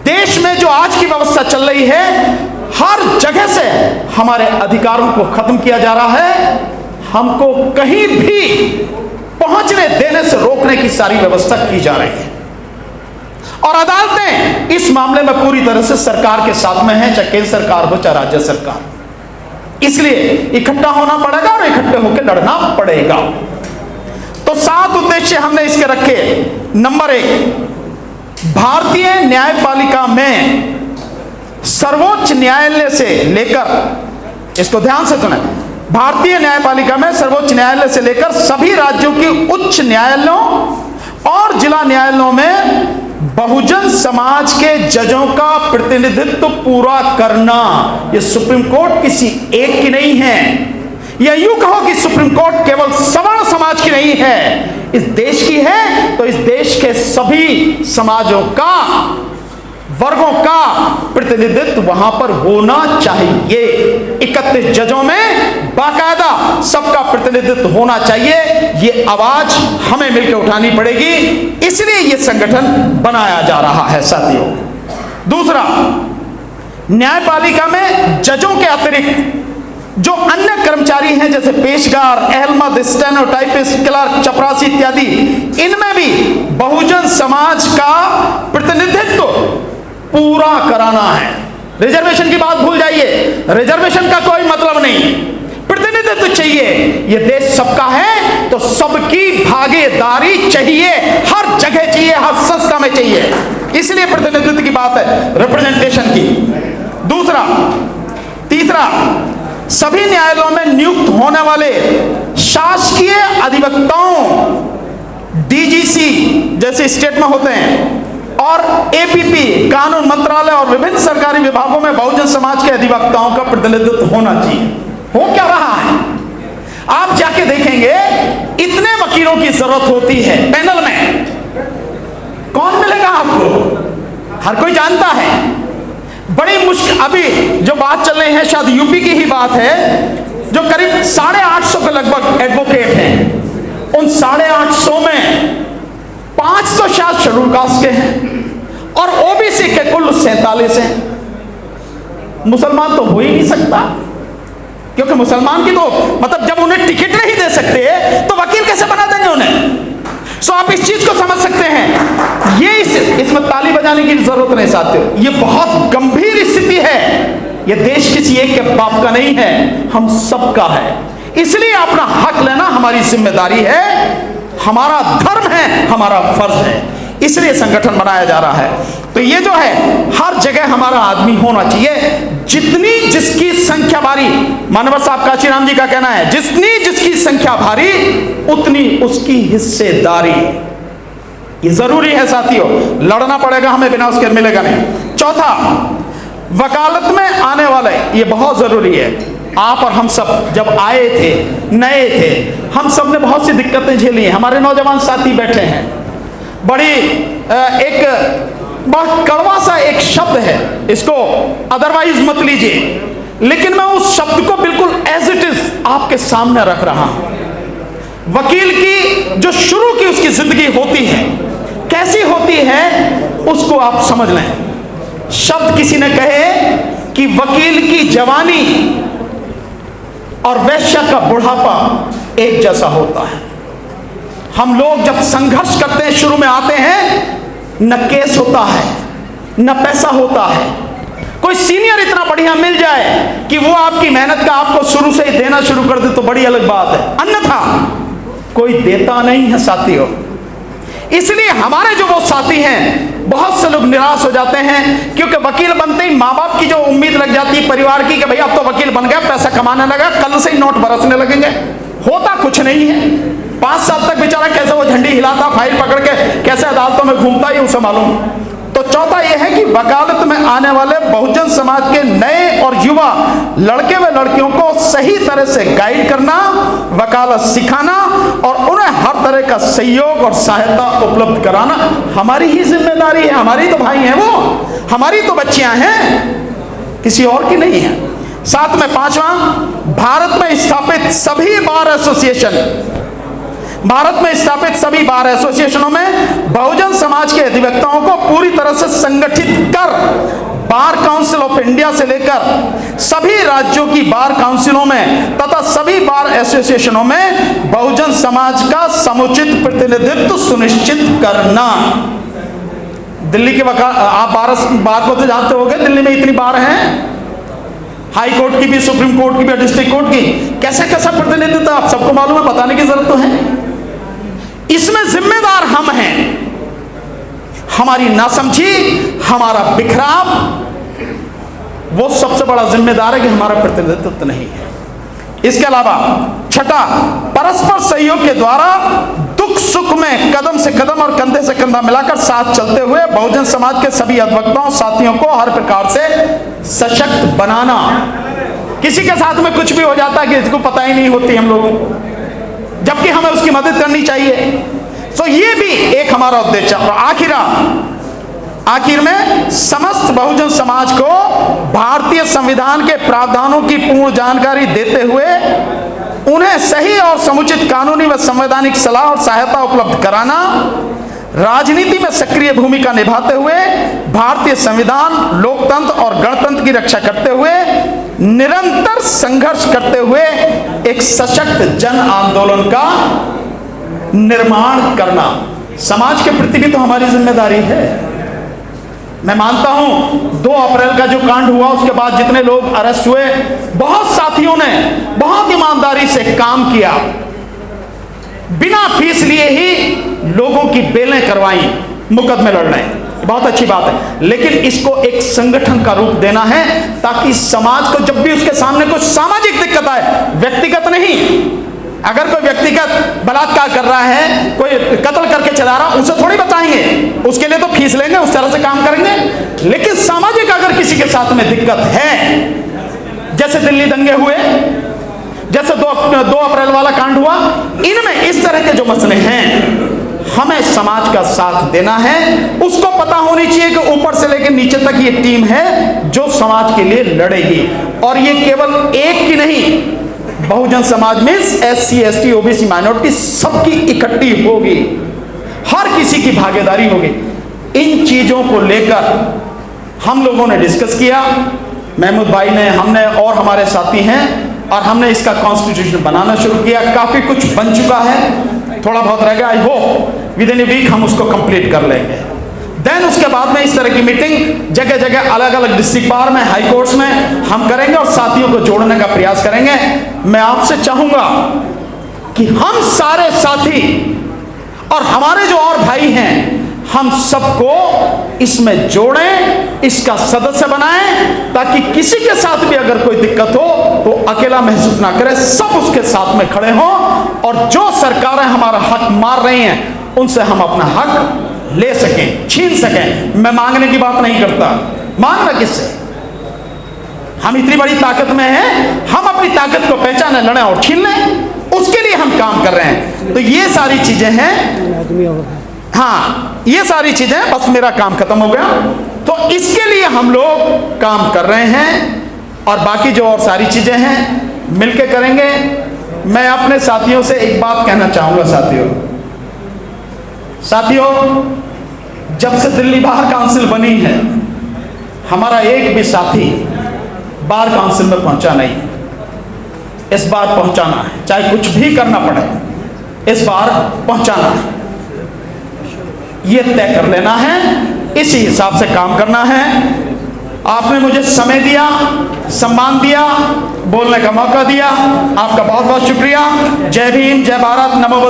देश में जो आज की व्यवस्था चल रही है, हर जगह से हमारे अधिकारों को खत्म किया जा रहा है, हमको कहीं भी पहुंचने देने से रोकने की सारी व्यवस्था की जा रही है। और अदालतें इस मामले में पूरी तरह से सरकार के साथ में है, चाहे केंद्र सरकार हो चाहे राज्य सरकार। इसलिए इकट्ठा होना पड़ेगा और इकट्ठे होकर लड़ना पड़ेगा। तो 7 उद्देश्य हमने इसके रखे। नंबर 1, भारतीय न्यायपालिका में सर्वोच्च न्यायालय से लेकर, इसको ध्यान से सुने, भारतीय न्यायपालिका में सर्वोच्च न्यायालय से लेकर सभी राज्यों के उच्च न्यायालयों और जिला न्यायालयों में बहुजन समाज के जजों का प्रतिनिधित्व पूरा करना। यह सुप्रीम कोर्ट किसी एक की नहीं है। यह यूं कहो कि सुप्रीम कोर्ट केवल सवर्ण समाज की नहीं है, इस देश की है, तो इस देश के सभी समाजों का, वर्गों का प्रतिनिधित्व वहां पर होना चाहिए। 31 जजों में बाकायदा सबका प्रतिनिधित्व होना चाहिए। ये आवाज हमें मिलकर उठानी पड़ेगी, इसलिए ये संगठन बनाया जा रहा है साथियों। दूसरा, न्यायपालिका में जजों के अतिरिक्त जो अन्य कर्मचारी हैं, जैसे पेशकार, अहलमद, स्टेनोटाइपिस्ट, क्लर्क, चपरासी इत्यादि, इनमें भी बहुजन समाज का प्रतिनिधित्व पूरा कराना है। रिजर्वेशन की बात भूल जाइए, रिजर्वेशन का कोई मतलब नहीं, प्रतिनिधित्व चाहिए। यह देश सबका है तो सबकी भागीदारी चाहिए, हर जगह चाहिए, हर संस्था में चाहिए, इसलिए प्रतिनिधित्व की बात है, रिप्रेजेंटेशन की। तीसरा, सभी न्यायालयों में नियुक्त होने वाले शासकीय अधिवक्ताओं, डीजीसी जैसे स्टेट में होते हैं, और एपीपी, कानून मंत्रालय और विभिन्न सरकारी विभागों में बहुजन समाज के अधिवक्ताओं का प्रतिनिधित्व होना चाहिए। हो क्या रहा है? आप जाके देखेंगे, इतने वकीलों की जरूरत होती है पैनल में, कौन मिलेगा आपको? हर कोई जानता है, बड़ी मुश्किल। अभी जो बात चल रही है, शायद यूपी की ही बात है, जो करीब 850 के लगभग एडवोकेट हैं, उन 850 में 500 शायद शेड्यूल कास्ट के हैं और ओबीसी के कुल 47 हैं। मुसलमान तो हो ही नहीं सकता, क्योंकि मुसलमान की तो मतलब जब उन्हें टिकट नहीं दे सकते तो वकील कैसे बना देंगे उन्हें? सो आप इस चीज को समझ सकते हैं। ये इसमें ताली बजाने की जरूरत नहीं साथियों, ये बहुत गंभीर स्थिति है। ये देश किसी एक के बाप का नहीं है, हम सबका है, इसलिए अपना हक लेना हमारी जिम्मेदारी है, हमारा धर्म है, हमारा फर्ज है, इसलिए संगठन बनाया जा रहा है। तो ये जो है, हर जगह हमारा आदमी होना चाहिए, जितनी जिसकी संख्या भारी, मानवर साहब काशीराम जी का कहना है, जितनी जिसकी संख्या भारी उतनी उसकी हिस्सेदारी। ये जरूरी है साथियों, लड़ना पड़ेगा हमें, बिना उसके मिलेगा नहीं। चौथा, वकालत में आने वाले, ये बहुत जरूरी है। आप और हम सब जब आए थे, नए थे, हम सब ने बहुत सी दिक्कतें झेली हैं। हमारे नौजवान साथी बैठे हैं, बड़ी एक बहुत कड़वा सा एक शब्द है, इसको अदरवाइज मत लीजिए, लेकिन मैं उस शब्द को बिल्कुल एज इट इज आपके सामने रख रहा हूं। वकील की जो शुरू की उसकी जिंदगी होती है, कैसी होती है उसको आप समझ लें। शब्द किसी ने कहे कि वकील की जवानी और वैश्य का बुढ़ापा एक जैसा होता है। हम लोग जब संघर्ष करते हैं, शुरू में आते हैं, न केस होता है, न पैसा होता है। कोई सीनियर इतना बढ़िया मिल जाए कि वो आपकी मेहनत का आपको शुरू से ही देना शुरू कर दे तो बड़ी अलग बात है, अन्यथा कोई देता नहीं है साथियों। इसलिए हमारे जो वो साथी हैं, बहुत से लोग निराश हो जाते हैं, क्योंकि वकील बनते ही माँ बाप की जो उम्मीद लग जाती है परिवार की कि भैया अब तो वकील बन गया, पैसा कमाने लगा, कल से ही नोट बरसने लगेंगे। होता कुछ नहीं है। 5 साल तक बेचारा कैसे वो झंडी हिलाता, फाइल पकड़ के कैसे अदालतों में घूमता, ही उसे मालूम। तो चौथा यह है कि वकालत में आने वाले बहुजन समाज के नए और युवा लड़के व लड़कियों को सही तरह से गाइड करना, वकालत सिखाना और उन्हें हर तरह का सहयोग और सहायता उपलब्ध कराना हमारी ही जिम्मेदारी है। हमारी तो भाई हैं वो, हमारी तो बच्चियां हैं, किसी और की नहीं है। साथ में 5वां, भारत में स्थापित सभी बार एसोसिएशन, भारत में स्थापित सभी बार एसोसिएशनों में बहुजन समाज के अधिवक्ताओं को पूरी तरह से संगठित कर बार काउंसिल ऑफ इंडिया से लेकर सभी राज्यों की बार काउंसिलों में तथा सभी बार एसोसिएशनों में बहुजन समाज का समुचित प्रतिनिधित्व सुनिश्चित करना। दिल्ली के आप बार को तो जानते होंगे, दिल्ली में इतनी बार हैं, हाई कोर्ट की भी, सुप्रीम कोर्ट की भी, डिस्ट्रिक्ट कोर्ट की, कैसा कैसा प्रतिनिधित्व आप सबको मालूम है, बताने की जरूरत तो है। इसमें जिम्मेदार हम हैं। हमारी नासमझी, हमारा बिखराव, वो सबसे बड़ा जिम्मेदार है कि हमारा प्रतिनिधित्व नहीं है। इसके अलावा छठा, परस्पर सहयोग के द्वारा दुख सुख में कदम से कदम और कंधे से कंधा मिलाकर साथ चलते हुए बहुजन समाज के सभी अधिवक्ताओं साथियों को हर प्रकार से सशक्त बनाना। किसी के साथ में कुछ भी हो जाता है कि इसको पता ही नहीं होती हम लोगों को, जबकि हमें उसकी मदद करनी चाहिए। तो ये भी एक हमारा उद्देश्य। और आखिर में समस्त बहुजन समाज को भारतीय संविधान के प्रावधानों की पूर्ण जानकारी देते हुए उन्हें सही और समुचित कानूनी व संवैधानिक सलाह और सहायता उपलब्ध कराना, राजनीति में सक्रिय भूमिका निभाते हुए भारतीय संविधान, लोकतंत्र और गणतंत्र की रक्षा करते हुए निरंतर संघर्ष करते हुए एक सशक्त जन आंदोलन का निर्माण करना। समाज के प्रति भी तो हमारी जिम्मेदारी है। मैं मानता हूं 2 अप्रैल का जो कांड हुआ उसके बाद जितने लोग अरेस्ट हुए, बहुत साथियों ने बहुत ईमानदारी से काम किया, बिना फीस लिए ही लोगों की बेलें करवाई, मुकदमे लड़ रहे हैं, बहुत अच्छी बात है। लेकिन इसको एक संगठन का रूप देना है ताकि समाज को जब भी उसके सामने कुछ सामाजिक दिक्कत आए, व्यक्तिगत नहीं, अगर कोई व्यक्तिगत बलात्कार कर रहा है, कोई कत्ल करके चला रहा, उसे थोड़ी बताएंगे, उसके लिए तो फीस लेंगे, उस तरह से काम करेंगे। लेकिन सामाजिक अगर किसी के साथ में दिक्कत है, जैसे दिल्ली दंगे हुए, जैसे 2 अप्रैल वाला कांड हुआ, इनमें इस तरह के जो मसले हैं, हमें समाज का साथ देना है। उसको पता होनी चाहिए कि ऊपर से लेकर नीचे तक ये टीम है जो समाज के लिए लड़ेगी। और ये केवल एक की नहीं, बहुजन समाज में SC, ST, OBC, माइनॉरिटी सबकी इकट्ठी होगी, हर किसी की भागीदारी होगी। इन चीजों को लेकर हम लोगों ने डिस्कस किया, महमूद भाई ने, हमने और हमारे साथी हैं, और हमने इसका कॉन्स्टिट्यूशन बनाना शुरू किया। काफी कुछ बन चुका है, थोड़ा बहुत रह गया। I hope within a week हम उसको कंप्लीट कर लेंगे। देन उसके बाद में इस तरह की मीटिंग जगह जगह अलग अलग डिस्ट्रिक्ट बार में, हाई कोर्ट्स में हम करेंगे और साथियों को जोड़ने का प्रयास करेंगे। मैं आपसे चाहूंगा कि हम सारे साथी और हमारे जो और भाई हैं, हम सबको इसमें जोड़ें, इसका सदस्य बनाएं, ताकि किसी के साथ भी अगर कोई दिक्कत हो तो अकेला महसूस ना करे, सब उसके साथ में खड़े हों। और जो सरकारें हमारा हक मार रही हैं, उनसे हम अपना हक ले सकें, छीन सकें। मैं मांगने की बात नहीं करता, मांगना किससे? हम इतनी बड़ी ताकत में हैं, हम अपनी ताकत को पहचाने, लड़ें और छीन लें, उसके लिए हम काम कर रहे हैं। तो ये सारी चीजें हैं, हाँ ये सारी चीजें, बस मेरा काम खत्म हो गया। तो इसके लिए हम लोग काम कर रहे हैं, और बाकी जो और सारी चीजें हैं मिलके करेंगे। मैं अपने साथियों से एक बात कहना चाहूंगा, साथियों, जब से दिल्ली बार काउंसिल बनी है, हमारा एक भी साथी बार काउंसिल में पहुंचा नहीं। इस बार पहुंचाना है, चाहे कुछ भी करना पड़े, इस बार पहुंचाना है, ये तय कर लेना है, इसी हिसाब से काम करना है। आपने मुझे समय दिया, सम्मान दिया, बोलने का मौका दिया, आपका बहुत बहुत शुक्रिया। जय भीम, जय भारत, नमो।